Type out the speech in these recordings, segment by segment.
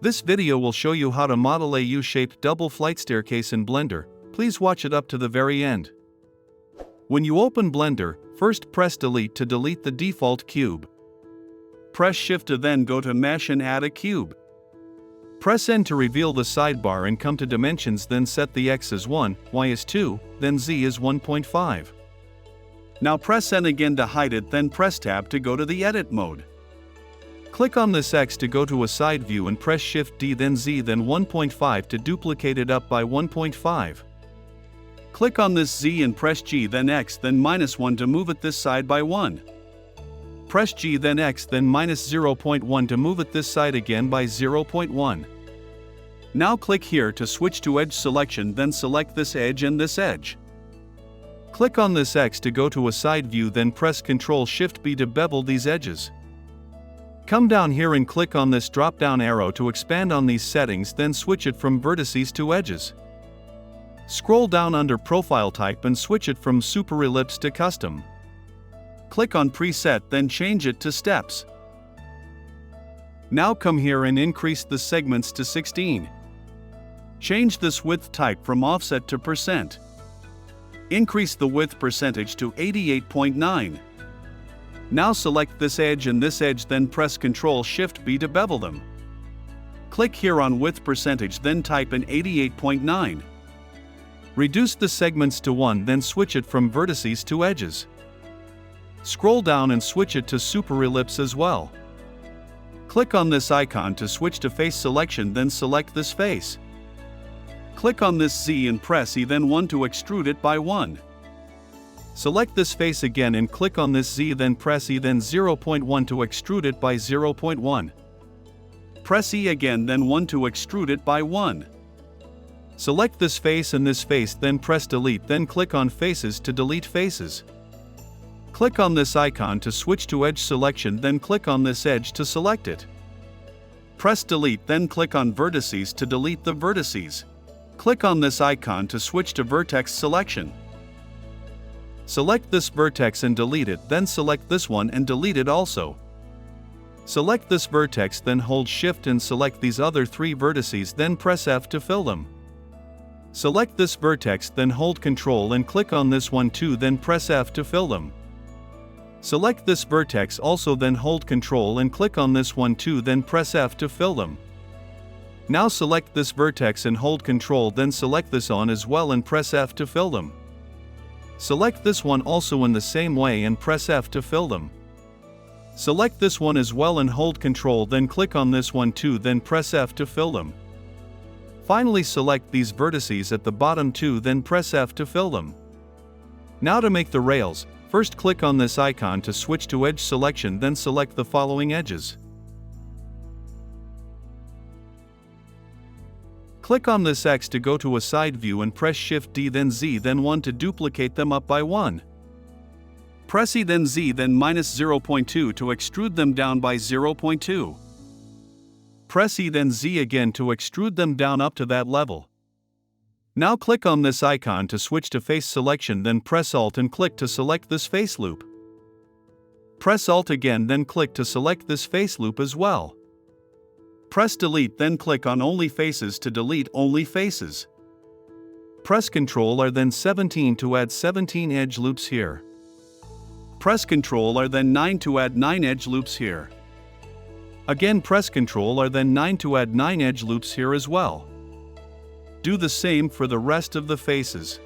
This video will show you how to model a U-shaped double flight staircase in Blender. Please watch it up to the very end. When you open Blender, first press Delete to delete the default cube. Press Shift to then go to Mesh and add a cube. Press N to reveal the sidebar and come to Dimensions, then set the X as 1, Y as 2, then Z as 1.5. Now press N again to hide it, then press Tab to go to the Edit mode. Click on this X to go to a side view and press Shift D then Z then 1.5 to duplicate it up by 1.5. Click on this Z and press G then X then -1 to move it this side by 1. Press G then X then -0.1 to move it this side again by 0.1. Now click here to switch to edge selection, then select this edge and this edge. Click on this X to go to a side view, then press Ctrl Shift B to bevel these edges. Come down here and click on this drop down arrow to expand on these settings, then switch it from vertices to edges. Scroll down under Profile Type and switch it from Super Ellipse to Custom. Click on Preset then change it to Steps. Now come here and increase the segments to 16. Change this width type from offset to %. Increase the width percentage to 88.9. Now select this edge and this edge, then press Ctrl Shift B to bevel them. Click here on width percentage, then type in 88.9. Reduce the segments to 1, then switch it from vertices to edges. Scroll down and switch it to Super Ellipse as well. Click on this icon to switch to face selection, then select this face. Click on this Z and press E then 1 to extrude it by 1. Select this face again and click on this Z, then press E then 0.1 to extrude it by 0.1. Press E again then 1 to extrude it by 1. Select this face and this face, then press Delete, then click on Faces to delete faces. Click on this icon to switch to edge selection, then click on this edge to select it. Press Delete, then click on Vertices to delete the vertices. Click on this icon to switch to vertex selection. Select this vertex and delete it, then select this one and delete it also. Select this vertex, then hold Shift and select these other 3 vertices, then press F to fill them. Select this vertex, then hold Ctrl and click on this one too, then press F to fill them. Select this vertex also, then hold Ctrl and click on this one too, then press F to fill them. Now select this vertex and hold Ctrl, then select this on as well and press F to fill them. Select this one also in the same way and press F to fill them. Select this one as well and hold Ctrl, then click on this one too, then press F to fill them. Finally select these vertices at the bottom too, then press F to fill them. Now to make the rails, first click on this icon to switch to edge selection, then select the following edges. Click on this X to go to a side view and press Shift D then Z then 1 to duplicate them up by 1. Press E then Z then -0.2 to extrude them down by 0.2. Press E then Z again to extrude them down up to that level. Now click on this icon to switch to face selection, then press Alt and click to select this face loop. Press Alt again, then click to select this face loop as well. Press Delete, then click on Only Faces to delete only faces. Press Ctrl or then 17 to add 17 edge loops here. Press Ctrl or then 9 to add 9 edge loops here. Again press Ctrl or then 9 to add 9 edge loops here as well. Do the same for the rest of the faces.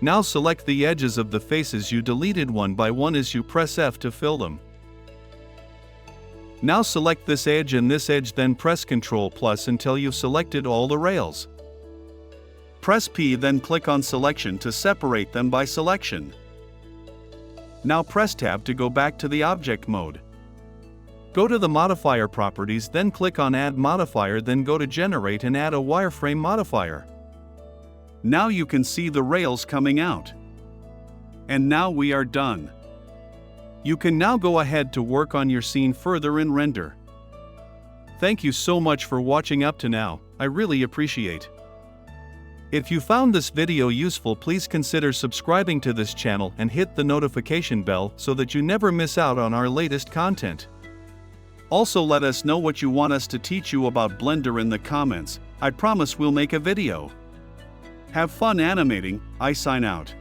Now select the edges of the faces you deleted one by one as you press F to fill them. Now select this edge and this edge, then press Ctrl+ until you've selected all the rails. Press P then click on Selection to separate them by selection. Now press Tab to go back to the object mode. Go to the modifier properties, then click on Add Modifier, then go to Generate and add a wireframe modifier. Now you can see the rails coming out. And now we are done. You can now go ahead to work on your scene further in Render. Thank you so much for watching up to now, I really appreciate. If you found this video useful, please consider subscribing to this channel and hit the notification bell so that you never miss out on our latest content. Also, let us know what you want us to teach you about Blender in the comments. I promise we'll make a video. Have fun animating. I sign out.